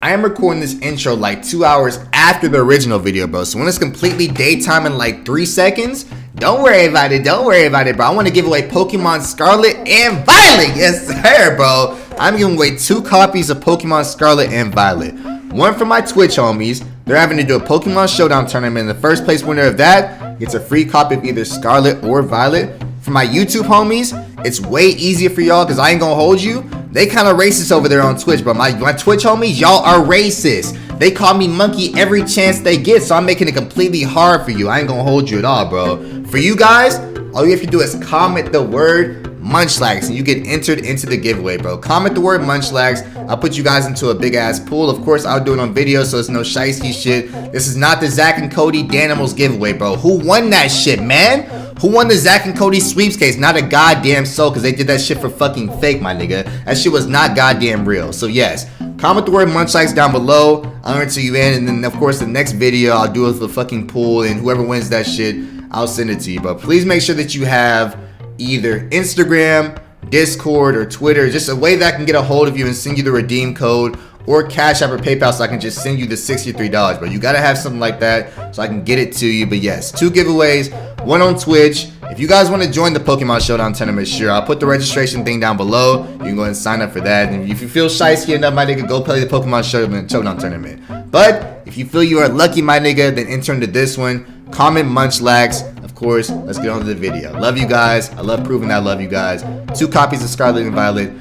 I am recording this intro like 2 hours after the original video, bro. So when it's completely daytime in like 3 seconds, don't worry about it. Don't worry about it, bro. I want to give away Pokemon Scarlet and Violet. Yes, sir, bro. I'm giving away 2 copies of Pokemon Scarlet and Violet. One for my Twitch homies. They're having to do a Pokemon Showdown tournament. And the first place winner of that gets a free copy of either Scarlet or Violet. For my YouTube homies, it's way easier for y'all because I ain't gonna hold you. They kind of racist over there on Twitch, bro. My Twitch homies, y'all are racist. They call me monkey every chance they get, so I'm making it completely hard for you. I ain't gonna hold you at all, bro. For you guys, all you have to do is comment the word Munchlax and you get entered into the giveaway, bro. Comment the word Munchlax. I'll put you guys into a big ass pool. Of course, I'll do it on video, so it's no shiesty shit. This is not the Zach and Cody Danimals giveaway, bro. Who won that shit, man? Who won the Zach and Cody sweepstakes? Not a goddamn soul, because they did that shit for fucking fake, my nigga. That shit was not goddamn real. So yes, comment the word Munchlax down below. I'll enter you in, and then of course the next video I'll do it for the fucking pool, and whoever wins that shit, I'll send it to you. But please make sure that you have either Instagram, Discord, or Twitter, just a way that I can get a hold of you and send you the redeem code, or Cash App or PayPal so I can just send you the $63, but you gotta have something like that so I can get it to you. But yes, 2 giveaways, one on Twitch. If you guys want to join the Pokemon Showdown tournament, sure, I'll put the registration thing down below. You can go ahead and sign up for that. And if you feel shiesty enough, my nigga, go play the Pokemon Showdown tournament. But if you feel you are lucky, my nigga, then enter into this one. Comment Munchlax. Of course, let's get on to the video. Love you guys. I love proving that I love you guys. 2 copies of Scarlet and Violet.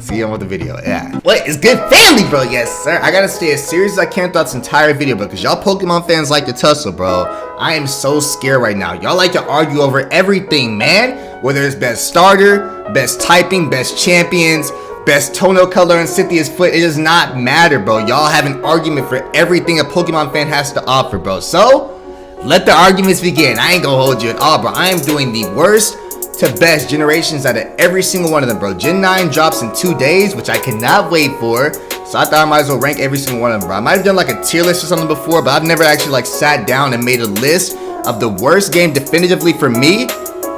See you on with the video. Yeah. What is good, family, bro? Yes, sir. I gotta stay as serious as I can throughout this entire video, bro, because y'all Pokemon fans like to tussle, bro. I am so scared right now. Y'all like to argue over everything, man. Whether it's best starter, best typing, best champions, best toenail color and Cynthia's foot, it does not matter, bro. Y'all have an argument for everything a Pokemon fan has to offer, bro. So let the arguments begin. I ain't gonna hold you at all, bro. I am doing the worst to best generations out of every single one of them, bro. Gen 9 drops in 2 days, which I cannot wait for. So I thought I might as well rank every single one of them, bro. I might have done like a tier list or something before, but I've never actually like sat down and made a list of the worst game definitively for me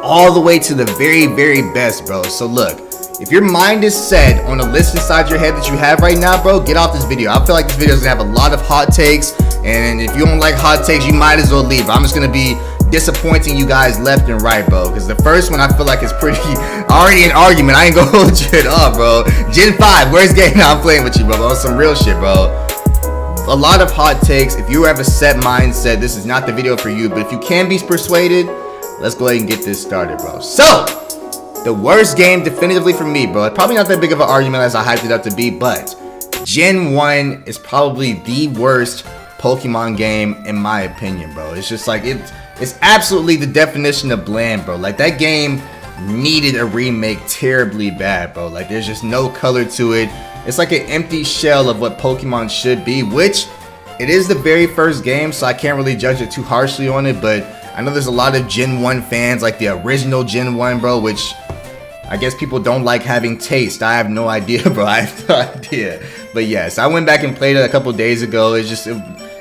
all the way to the very, very best, bro. So look, if your mind is set on a list inside your head that you have right now, bro, get off this video. I feel like this video is gonna have a lot of hot takes, and if you don't like hot takes, you might as well leave. I'm just gonna be disappointing you guys left and right, bro, because the first one I feel like is pretty already an argument. I ain't gonna hold you at all, bro. Gen 5, where's game? Now I'm playing with you, bro, on some real shit, bro. A lot of hot takes. If you have a set mindset, this is not the video for you, but if you can be persuaded, let's go ahead and get this started, bro. So the worst game definitively for me, bro. It's probably not that big of an argument as I hyped it up to be, but Gen 1 is probably the worst Pokemon game in my opinion, bro. It's just like it's absolutely the definition of bland, bro. Like that game needed a remake terribly bad, bro. Like there's just no color to it. It's like an empty shell of what Pokemon should be, which it is the very first game, so I can't really judge it too harshly on it. But I know there's a lot of Gen 1 fans, like the original Gen 1, bro, which I guess people don't like having taste. I have no idea, bro. I have no idea. But yes, I went back and played it a couple days ago. It's just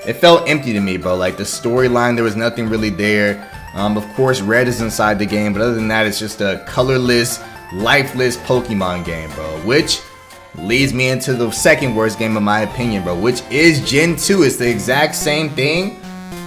it felt empty to me, bro. Like the storyline, there was nothing really there. Of course, Red is inside the game, but other than that, it's just a colorless, lifeless Pokemon game, bro. Which leads me into the second worst game in my opinion, bro, which is Gen 2. It's the exact same thing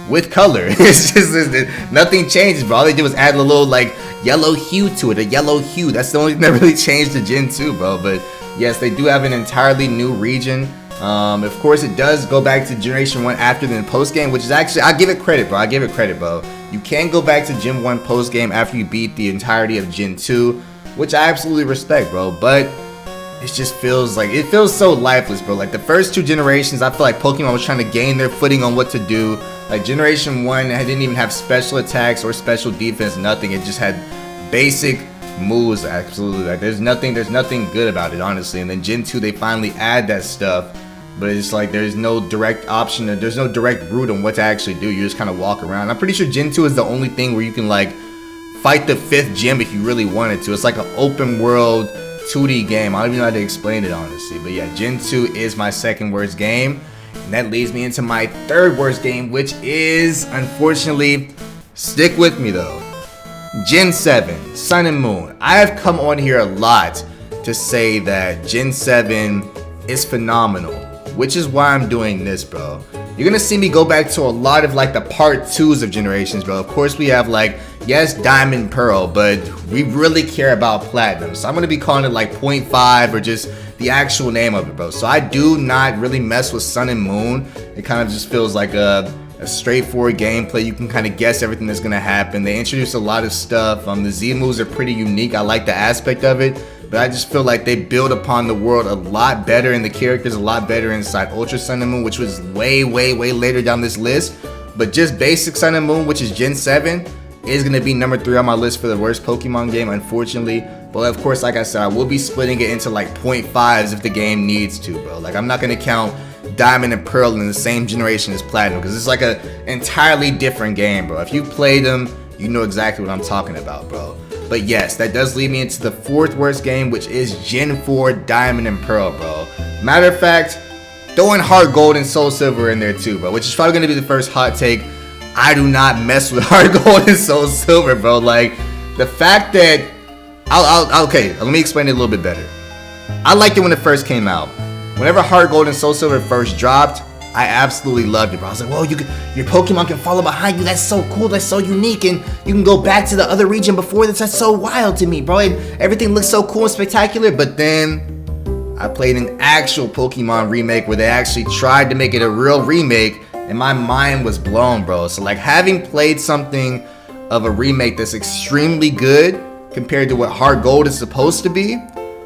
with color. It's just nothing changes, bro. All they did was add a little like yellow hue to it, a yellow hue. That's the only thing that really changed to Gen 2, bro. But yes, they do have an entirely new region. Of course, it does go back to Generation 1 after the post-game, which is actually, I give it credit, bro. I give it credit, bro. You can go back to Gen 1 post-game after you beat the entirety of Gen 2, which I absolutely respect, bro. But it just feels like, it feels so lifeless, bro. Like the first 2 generations, I feel like Pokemon was trying to gain their footing on what to do. Like Generation 1, it didn't even have special attacks or special defense, nothing. It just had basic moves, absolutely. Like there's nothing good about it, honestly. And then Gen 2, they finally add that stuff. But it's like there's no direct option, there's no direct route on what to actually do. You just kind of walk around. I'm pretty sure Gen 2 is the only thing where you can like fight the 5th gym if you really wanted to. It's like an open world 2D game. I don't even know how to explain it, honestly. But yeah, Gen 2 is my second worst game. And that leads me into my third worst game, which is, unfortunately, stick with me though, Gen 7, Sun and Moon. I have come on here a lot to say that Gen 7 is phenomenal. which is why I'm doing this, bro. You're gonna see me go back to a lot of like the part 2s of generations, bro. Of course we have like, yes, Diamond, Pearl, but we really care about Platinum. So I'm gonna be calling it like 0.5 or just the actual name of it, bro. So I do not really mess with Sun and Moon. It kind of just feels like a straightforward gameplay. You can kind of guess everything that's gonna happen. They introduced a lot of stuff. The Z moves are pretty unique. I like the aspect of it, but I just feel like they build upon the world a lot better and the characters a lot better inside Ultra Sun and Moon, which was way later down this list. But just basic Sun and Moon, which is Gen 7, is gonna be number 3 on my list for the worst Pokemon game, unfortunately. But of course, like I said, I will be splitting it into like 0.5s if the game needs to, bro. Like, I'm not gonna count Diamond and Pearl in the same generation as Platinum, because it's like a entirely different game, bro. If you play them, you know exactly what I'm talking about, bro. But yes, that does lead me into the 4th worst game, which is Gen 4 Diamond and Pearl, bro. Matter of fact, throwing Heart Gold and Soul Silver in there too, bro, which is probably gonna be the first hot take. I do not mess with Heart Gold and Soul Silver, bro. Like, the fact that okay, let me explain it a little bit better. I liked it when it first came out. Whenever Heart Gold and Soul Silver first dropped, I absolutely loved it, bro. I was like, whoa, your Pokemon can follow behind you. That's so cool. That's so unique. And you can go back to the other region before this. That's so wild to me, bro. And everything looks so cool and spectacular. But then I played an actual Pokemon remake where they actually tried to make it a real remake, and my mind was blown, bro. So like, having played something of a remake that's extremely good compared to what Heart Gold is supposed to be,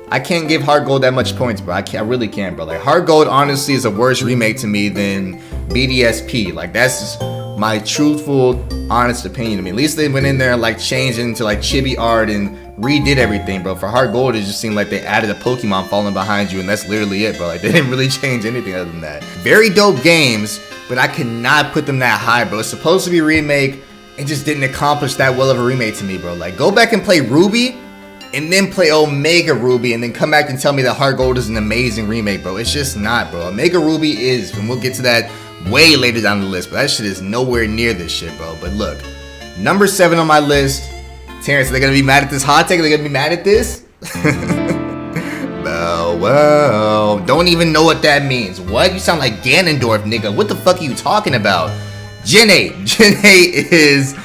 I can't give Heart Gold that much points, bro. I really can't, bro. Like, Heart Gold honestly is a worse remake to me than BDSP. Like, that's just my truthful, honest opinion to me. At least they went in there and like changed it into like chibi art and redid everything, bro. For Heart Gold, it just seemed like they added a Pokemon falling behind you, and that's literally it, bro. Like, they didn't really change anything other than that. Very dope games, but I cannot put them that high, bro. It's supposed to be a remake. It just didn't accomplish that well of a remake to me, bro. Like, go back and play Ruby, and then play Omega Ruby, and then come back and tell me that Heart Gold is an amazing remake, bro. It's just not, bro. Omega Ruby is, and we'll get to that way later down the list, but that shit is nowhere near this shit, bro. But look, number 7 on my list. Terrence, are they gonna be mad at this hot take? Are they gonna be mad at this? Well, don't even know what that means. What? You sound like Ganondorf, nigga. What the fuck are you talking about? Gen 8. Gen 8 is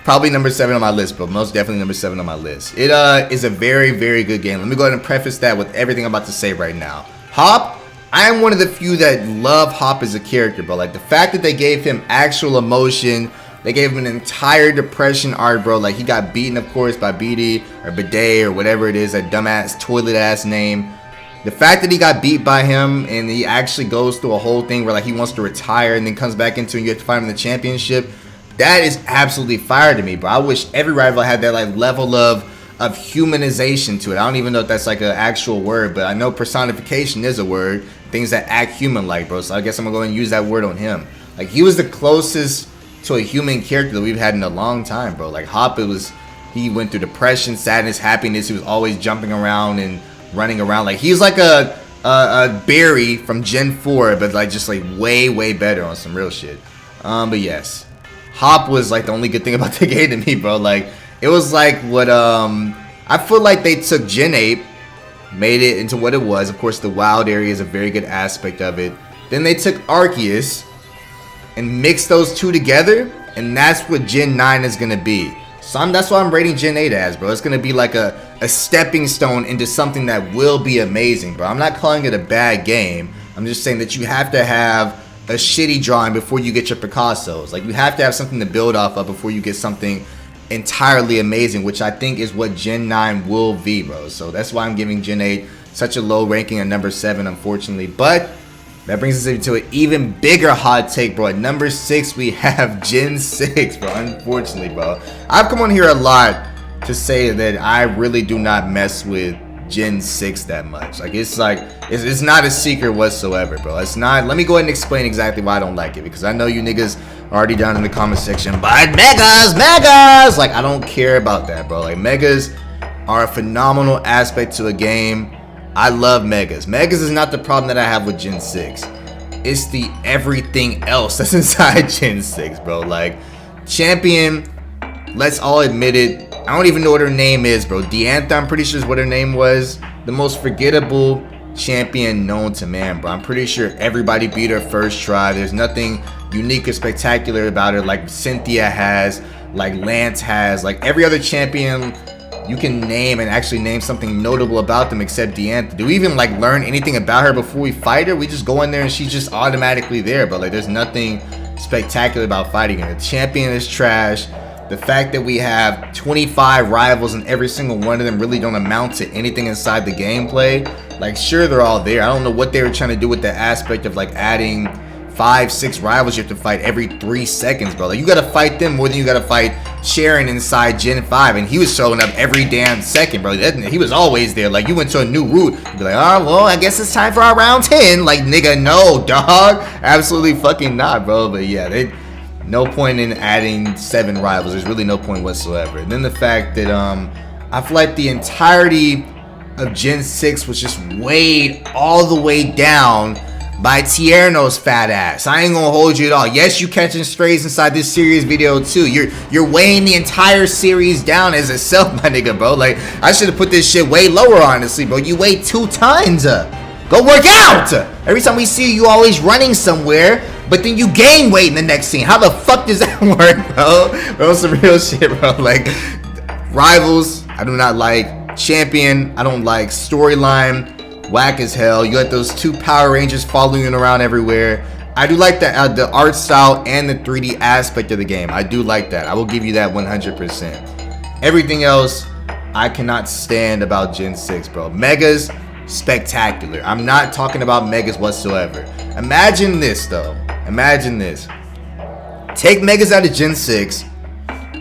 probably number 7 on my list, bro. Most definitely number 7 on my list. It is a very good game. Let me go ahead and preface that with everything I'm about to say right now. Hop, I am one of the few that love Hop as a character, bro. Like, the fact that they gave him actual emotion, they gave him an entire depression arc, bro. Like, he got beaten, of course, by BD or Bidet or whatever it is, that dumbass toilet ass name. The fact that he got beat by him and he actually goes through a whole thing where like he wants to retire and then comes back into it and you have to fight him in the championship, that is absolutely fire to me, bro. I wish every rival had that like level of humanization to it. I don't even know if that's like an actual word, but I know personification is a word. Things that act human-like, bro. So I guess I'm gonna go and use that word on him. Like, he was the closest to a human character that we've had in a long time, bro. Like, Hop, he went through depression, sadness, happiness. He was always jumping around and running around. Like, he's like a Barry from Gen 4, but like just like way better on some real shit. But yes, Hop was like the only good thing about the game to me, bro. Like, it was like what I feel like they took Gen 8, made it into what it was. Of course, the wild area is a very good aspect of it. Then they took Arceus and mixed those two together, and that's what Gen 9 is gonna be. So that's why I'm rating Gen 8 as, bro. It's gonna be like a stepping stone into something that will be amazing, bro. I'm not calling it a bad game. I'm just saying that you have to have a shitty drawing before you get your Picassos. Like, you have to have something to build off of before you get something entirely amazing, which I think is what Gen 9 will be, bro. So that's why I'm giving Gen 8 such a low ranking at number 7, unfortunately. But that brings us into an even bigger hot take, bro. At number 6, we have Gen 6, bro. Unfortunately, bro. I've come on here a lot to say that I really do not mess with Gen 6 that much. Like, it's not a secret whatsoever, bro. It's not. Let me go ahead and explain exactly why I don't like it, because I know you niggas are already down in the comment section. But megas! Like, I don't care about that, bro. Like, megas are a phenomenal aspect to a game. I love megas. Megas is not the problem that I have with Gen 6. It's the everything else that's inside Gen 6, bro. Like, Champion, let's all admit it, I don't even know what her name is, bro. Deantha, I'm pretty sure is what her name was. The most forgettable champion known to man, bro. I'm pretty sure everybody beat her first try. There's nothing unique or spectacular about her like Cynthia has, like Lance has, like every other champion you can name, and actually name something notable about them except Deanna. Do we even like learn anything about her before we fight her? We just go in there and she's just automatically there, but like there's nothing spectacular about fighting her. The champion is trash. The fact that we have 25 rivals and every single one of them really don't amount to anything inside the gameplay. Like sure, they're all there. I don't know what they were trying to do with the aspect of like adding 5-6 rivals you have to fight every 3 seconds, bro. Like you gotta fight them more than you gotta fight Sharon inside Gen 5, and he was showing up every damn second, bro. He was always there. Like you went to a new route, you'd be like, oh well, I guess it's time for our round 10. Like nigga, no, dog, absolutely fucking not, bro. But yeah, no point in adding 7 rivals. There's really no point whatsoever. And then the fact that I feel like the entirety of Gen 6 was just weighed all the way down by Tierno's fat ass. I ain't gonna hold you at all. Yes, you catching strays inside this series video too. You're weighing the entire series down as itself, my nigga, bro. Like I should have put this shit way lower, honestly, bro. You weigh 2 tons. Go work out. Every time we see you, always running somewhere, but then you gain weight in the next scene. How the fuck does that work, bro? Bro, some real shit, bro. Like rivals, I do not like. Champion, I don't like. Storyline, whack as hell. You got those 2 Power Rangers following you around everywhere. I do like the art style and the 3D aspect of the game. I do like that. I will give you that 100%. Everything else, I cannot stand about Gen 6, bro. Megas, spectacular. I'm not talking about Megas whatsoever. Imagine this, though. Imagine this. Take Megas out of Gen 6,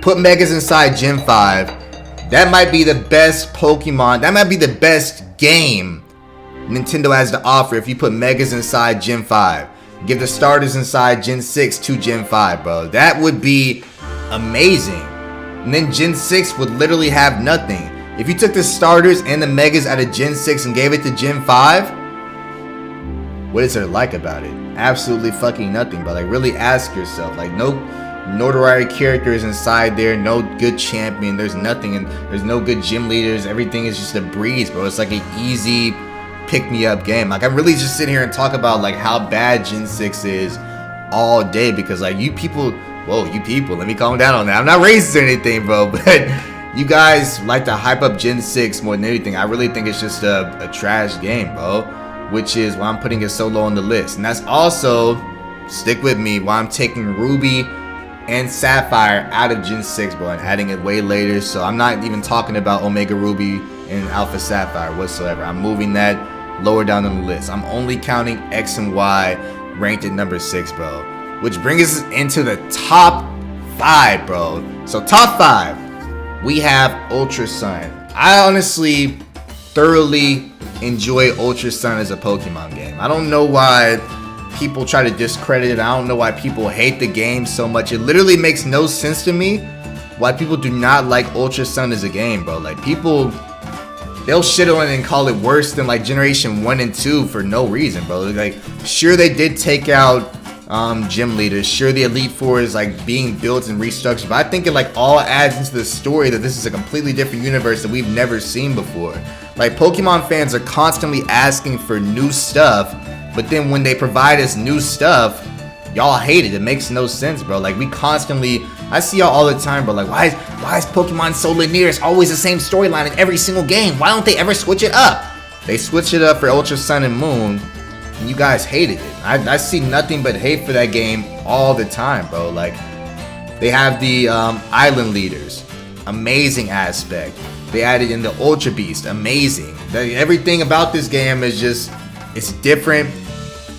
put Megas inside Gen 5. That might be the best Pokemon. That might be the best game Nintendo has to offer if you put Megas inside Gen 5. Give the starters inside Gen 6 to Gen 5, bro. That would be amazing. And then Gen 6 would literally have nothing. If you took the starters and the Megas out of Gen 6 and gave it to Gen 5, what is there like about it? Absolutely fucking nothing, bro. Like really ask yourself. Like no notoriety characters inside there, no good champion, there's nothing, and there's no good gym leaders. Everything is just a breeze, bro. It's like an easy pick-me-up game. Like I'm really just sitting here and talk about like how bad Gen 6 is all day, because like you people, let me calm down on that. I'm not racist or anything, bro, but you guys like to hype up Gen 6 more than anything. I really think it's just a trash game, bro, which is why I'm putting it so low on the list. And that's also, stick with me, why I'm taking Ruby and Sapphire out of Gen 6, bro, and adding it way later. So I'm not even talking about Omega Ruby and Alpha Sapphire whatsoever. I'm moving that lower down on the list. I'm only counting X and Y ranked at number 6, bro, which brings us into the top 5, bro. So top 5, we have Ultra Sun. I honestly thoroughly enjoy Ultra Sun as a Pokemon game. I don't know why people try to discredit it. I don't know why people hate the game so much. It literally makes no sense to me why people do not like Ultra Sun as a game, bro. Like people, they'll shit on it and call it worse than like Generation 1 and 2 for no reason, bro. Like sure, they did take out gym leaders. Sure, the Elite Four is like being built and restructured, but I think it like all adds into the story that this is a completely different universe that we've never seen before. Like Pokemon fans are constantly asking for new stuff, but then when they provide us new stuff, y'all hate it. It makes no sense, bro. Like we constantly, I see y'all all the time, bro. Like why is Pokemon so linear? It's always the same storyline in every single game. Why don't they ever switch it up? They switched it up for Ultra Sun and Moon, and you guys hated it. I see nothing but hate for that game all the time, bro. Like they have the island leaders, amazing aspect. They added in the Ultra Beast, amazing. Everything about this game is just, it's different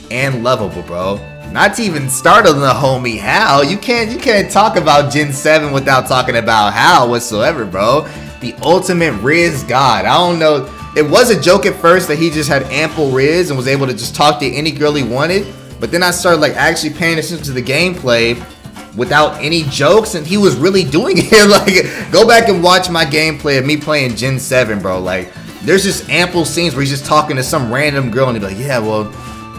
and lovable, bro. Not to even start on the homie Hal. You can't talk about Gen 7 without talking about Hal whatsoever, bro. The ultimate Riz god. I don't know. It was a joke at first that he just had ample Riz and was able to just talk to any girl he wanted. But then I started like actually paying attention to the gameplay without any jokes, and he was really doing it. Like, go back and watch my gameplay of me playing Gen 7, bro. Like, there's just ample scenes where he's just talking to some random girl and he'd be like, yeah, well,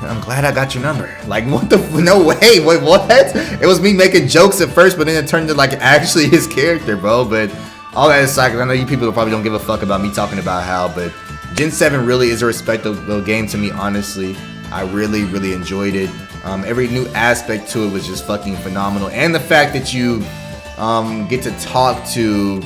I'm glad I got your number. Like, what the, no way, wait, what? It was me making jokes at first, but then it turned to like actually his character, bro. But all that aside, 'cause I know you people probably don't give a fuck about me talking about Hal, but Gen 7 really is a respectable game to me, honestly. I really enjoyed it. Every new aspect to it was just fucking phenomenal. And the fact that you get to talk to,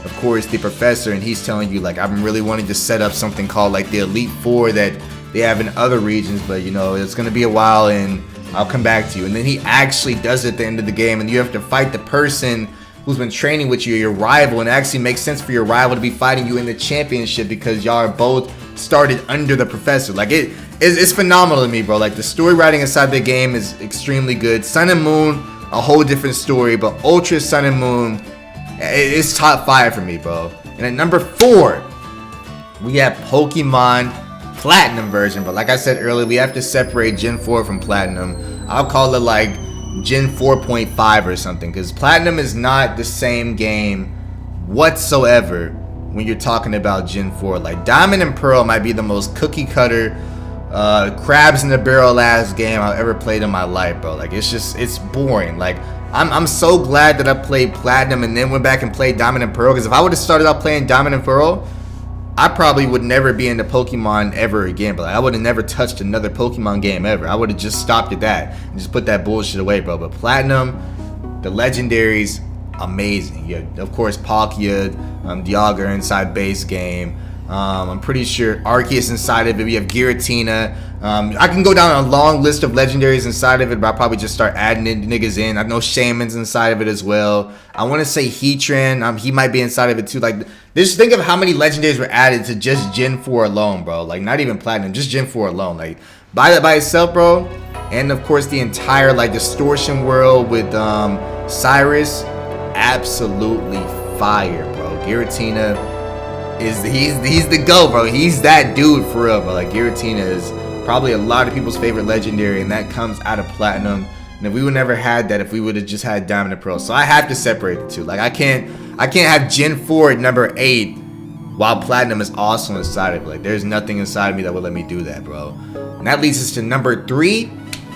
of course, the professor, and he's telling you, like, I'm really wanting to set up something called, like, the Elite Four that they have in other regions, but, you know, it's going to be a while, and I'll come back to you. And then he actually does it at the end of the game, and you have to fight the person who's been training with you, your rival, and it actually makes sense for your rival to be fighting you in the championship because y'all are both started under the professor. Like, it's phenomenal to me, bro. Like, the story writing inside the game is extremely good. Sun and Moon, a whole different story, but Ultra Sun and Moon, it's top 5 for me, bro. And at number 4, we have Pokemon Platinum version, but like I said earlier, we have to separate Gen 4 from Platinum. I'll call it like Gen 4.5 or something, because Platinum is not the same game whatsoever when you're talking about Gen 4. Like, Diamond and Pearl might be the most cookie cutter, crabs in the barrel ass game I've ever played in my life, bro. Like, it's boring. Like, I'm so glad that I played Platinum and then went back and played Diamond and Pearl, because if I would have started out playing Diamond and Pearl, I probably would never be into Pokemon ever again, but like, I would have never touched another Pokemon game ever. I would have just stopped at that and just put that bullshit away, bro. But Platinum, the legendaries, amazing. Yeah, of course, Palkia, Dialga inside base game. I'm pretty sure Arceus inside of it. We have Giratina. I can go down a long list of legendaries inside of it, but I'll probably just start adding niggas in. I know Shaman's inside of it as well. I want to say Heatran. He might be inside of it too. Like, just think of how many legendaries were added to just Gen 4 alone, bro. Like, not even Platinum, just Gen 4 alone. Like, by that by itself, bro. And of course, the entire like distortion world with Cyrus, absolutely fire, bro. Giratina he's the GOAT, bro. He's that dude for real, bro. Like, Giratina is probably a lot of people's favorite legendary, and that comes out of Platinum. And if we would never had that, if we would have just had Diamond and Pearl. So I have to separate the two. Like, I can't have Gen 4 at number 8 while Platinum is also inside of it. Like, there's nothing inside of me that would let me do that, bro. And that leads us to number 3,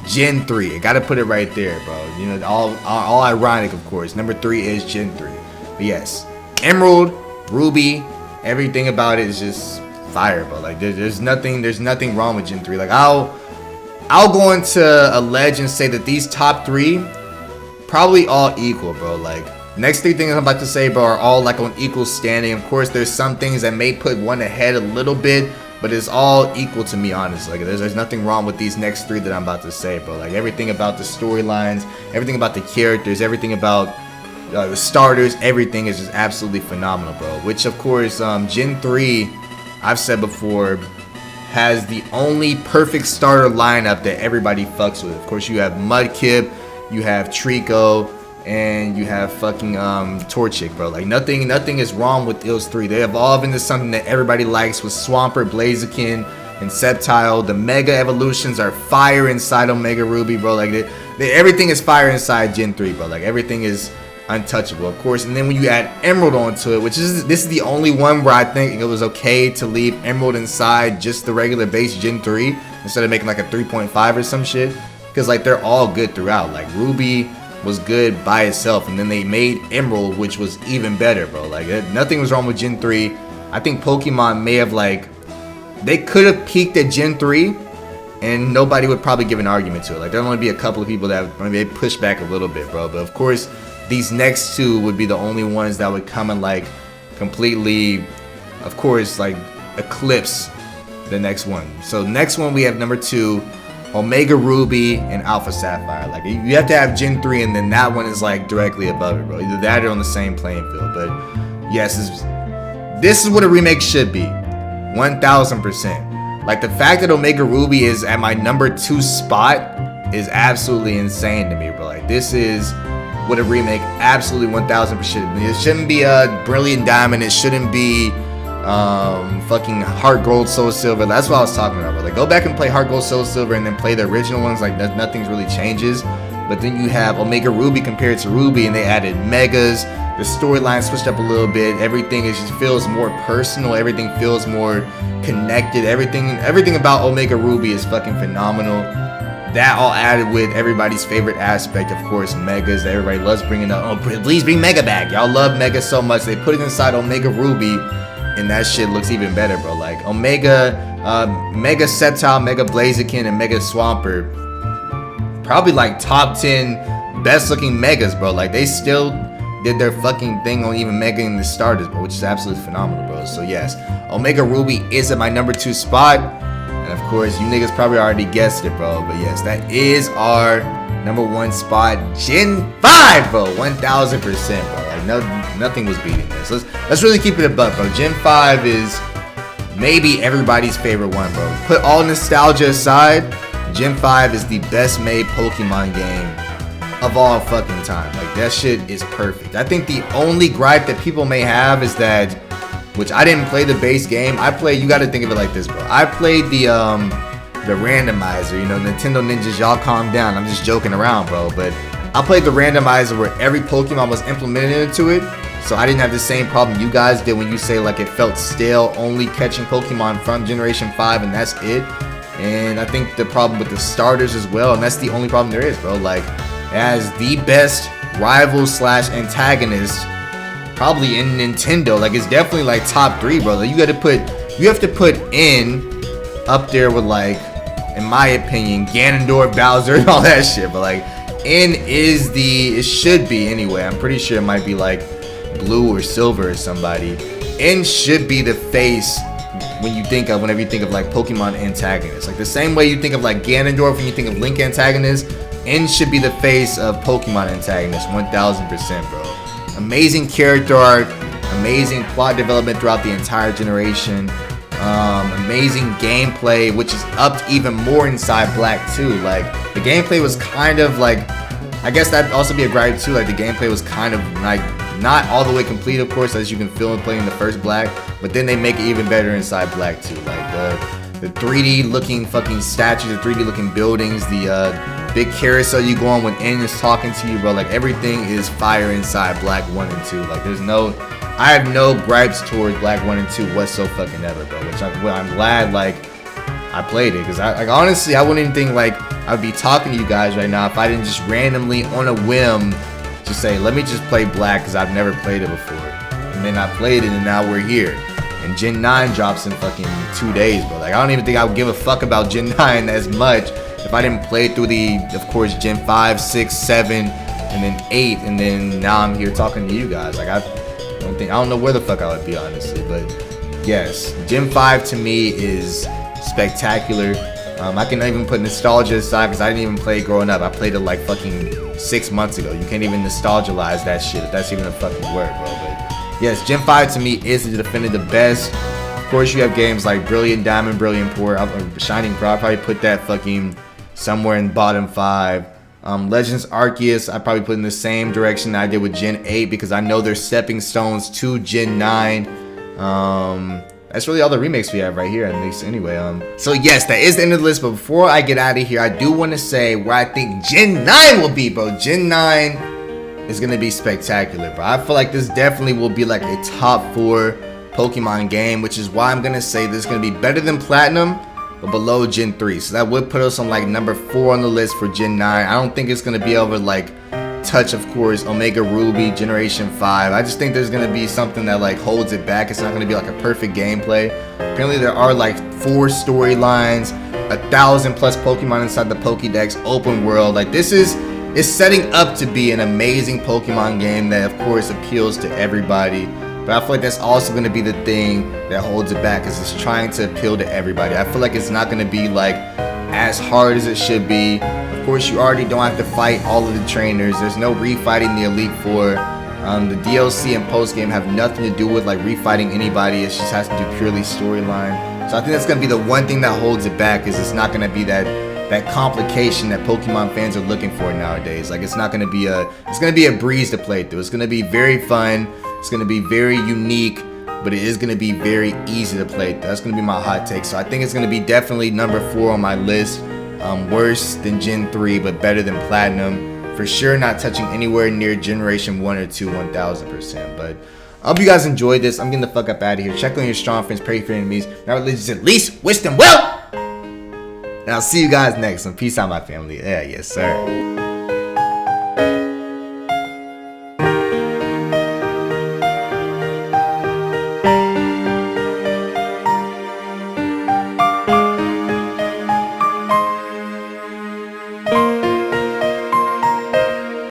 Gen 3. I gotta put it right there, bro. You know, all ironic, of course. Number 3 is Gen 3. But yes, Emerald, Ruby, everything about it is just fire, bro. Like, there's nothing wrong with Gen 3. Like, I'll go into a ledge and say that these top 3 probably all equal, bro. Like, next 3 things I'm about to say, bro, are all like on equal standing. Of course, there's some things that may put one ahead a little bit, but it's all equal to me, honestly. Like, there's nothing wrong with these next 3 that I'm about to say, bro. Like, everything about the storylines, everything about the characters, everything about the starters, everything is just absolutely phenomenal, bro. Which, of course, Gen 3, I've said before, has the only perfect starter lineup that everybody fucks with. Of course, you have Mudkip, you have Trico, and you have fucking Torchic, bro. Like, nothing is wrong with those 3. They evolve into something that everybody likes with Swampert, Blaziken, and Sceptile. The Mega Evolutions are fire inside Omega Ruby, bro. Like, everything is fire inside Gen 3, bro. Like, everything is untouchable, of course. And then when you add Emerald onto it, this is the only one where I think it was okay to leave Emerald inside just the regular base Gen 3 instead of making like a 3.5 or some shit, because like they're all good throughout. Like, Ruby was good by itself, and then they made Emerald, which was even better, bro. Like, nothing was wrong with Gen 3. I think Pokemon may have, like, they could have peaked at Gen 3 and nobody would probably give an argument to it. Like, there'll only be a couple of people that maybe push back a little bit, bro. But of course, these next 2 would be the only ones that would come and like completely, of course, like eclipse the next one. So next one, we have number 2, Omega Ruby and Alpha Sapphire. Like, you have to have Gen 3, and then that one is like directly above it, bro. Either that or on the same playing field. But yes, this is what a remake should be, 1000%. Like, the fact that Omega Ruby is at my number 2 spot is absolutely insane to me, bro. Like, this is what a remake absolutely 1000%. It shouldn't be a Brilliant Diamond. It shouldn't be fucking Heart Gold Soul Silver. That's what I was talking about, bro. Like, go back and play Heart Gold Soul Silver and then play the original ones. Like, nothing really changes. But then you have Omega Ruby compared to Ruby, and they added Megas. The storyline switched up a little bit. Everything just feels more personal. Everything feels more connected. Everything about Omega Ruby is fucking phenomenal. That all added with everybody's favorite aspect, of course, Megas. Everybody loves bringing up. Oh, please bring Mega back. Y'all love Mega so much. They put it inside Omega Ruby, and that shit looks even better, bro. Like Omega, Mega Sceptile, Mega Blaziken, and Mega Swampert, probably like top 10 best looking Megas, bro. Like they still did their fucking thing on even Mega in the starters, bro, which is absolutely phenomenal, bro. So yes, Omega Ruby is at my number 2 spot. And of course, you niggas probably already guessed it, bro. But yes, that is our number 1 spot, Gen 5, bro. 1000%, bro. Like nothing was beating this. Let's really keep it a buck, bro. Gen 5 is maybe everybody's favorite one, bro. Put all nostalgia aside, Gen 5 is the best made Pokemon game of all fucking time. Like that shit is perfect. I think the only gripe that people may have is that, which I didn't play the base game. You got to think of it like this, bro. I played the randomizer. You know, Nintendo Ninjas, y'all calm down. I'm just joking around, bro. But I played the randomizer where every Pokemon was implemented into it. So I didn't have the same problem you guys did when you say like it felt stale, only catching Pokemon from Generation 5 and that's it. And I think the problem with the starters as well, and that's the only problem there is, bro. Like, as the best rival / antagonist probably in Nintendo, like it's definitely like top 3, bro. Like, you have to put in up there with, like, in my opinion, Ganondorf, Bowser, and all that shit. But like N is it should be anyway. I'm pretty sure it might be like Blue or Silver or somebody. N should be the face whenever you think of like Pokemon antagonists. Like the same way you think of like Ganondorf when you think of Link antagonist, N should be the face of Pokemon antagonist, 1000%, bro. Amazing character art, amazing plot development throughout the entire generation, amazing gameplay, which is upped even more inside Black too. Like the gameplay was kind of like, I guess that'd also be a gripe too. Like the gameplay was kind of like not all the way complete, of course, as you can feel in playing the first Black, but then they make it even better inside Black too. Like the 3D looking fucking statues, the 3D looking buildings, the big carousel you go on when N is talking to you, bro. Like everything is fire inside Black 1 and 2. Like I have no gripes towards Black 1 and 2 whatsoever, bro. Which I'm glad like I played it, because honestly I wouldn't even think like I'd be talking to you guys right now if I didn't just randomly on a whim just say, let me just play Black because I've never played it before. And then I played it and now we're here. And Gen 9 drops in fucking 2 days, bro. Like I don't even think I would give a fuck about Gen 9 as much if I didn't play through of course, Gen 5, 6, 7, and then 8, and then now I'm here talking to you guys. Like I don't know where the fuck I would be, honestly. But yes, Gen 5 to me is spectacular. I can even put nostalgia aside because I didn't even play it growing up. I played it like fucking 6 months ago. You can't even nostalgize that shit, if that's even a fucking word, bro. But yes, Gen 5 to me is the definitive best. Of course, you have games like Brilliant Diamond, Brilliant Pearl, Shining Pearl. I'll probably put that fucking somewhere in bottom 5. Legends Arceus, I probably put in the same direction that I did with Gen 8 because I know they're stepping stones to Gen 9. That's really all the remakes we have right here, at least anyway. So yes, that is the end of the list, but before I get out of here, I do want to say where I think Gen 9 will be, bro. Gen 9 is going to be spectacular, bro. I feel like this definitely will be like a top 4 Pokemon game, which is why I'm going to say this is going to be better than Platinum, but below Gen 3. So that would put us on like number 4 on the list for Gen 9. I don't think it's going to be able to like touch, of course, Omega Ruby Generation 5. I just think there's going to be something that like holds it back. It's not going to be like a perfect gameplay. Apparently there are like 4 storylines, 1,000 plus Pokemon inside the Pokédex, open world. Like this is setting up to be an amazing Pokemon game that of course appeals to everybody. But I feel like that's also going to be the thing that holds it back, is it's trying to appeal to everybody. I feel like it's not going to be like as hard as it should be. Of course, you already don't have to fight all of the trainers. There's no refighting the Elite Four. The DLC and post-game have nothing to do with like refighting anybody. It just has to do purely storyline. So I think that's going to be the one thing that holds it back, is it's not going to be that complication that Pokemon fans are looking for nowadays. Like it's going to be a breeze to play through. It's going to be very fun. It's going to be very unique, but it is going to be very easy to play through. That's going to be my hot take. So I think it's going to be definitely number 4 on my list. Worse than Gen 3, but better than Platinum. For sure not touching anywhere near Generation 1 or 2, 1000%. But I hope you guys enjoyed this. I'm getting the fuck up out of here. Check on your strong friends, pray for your enemies. Now religious at least, wish them well. And I'll see you guys next one. Peace out, my family. Yeah, yes, sir.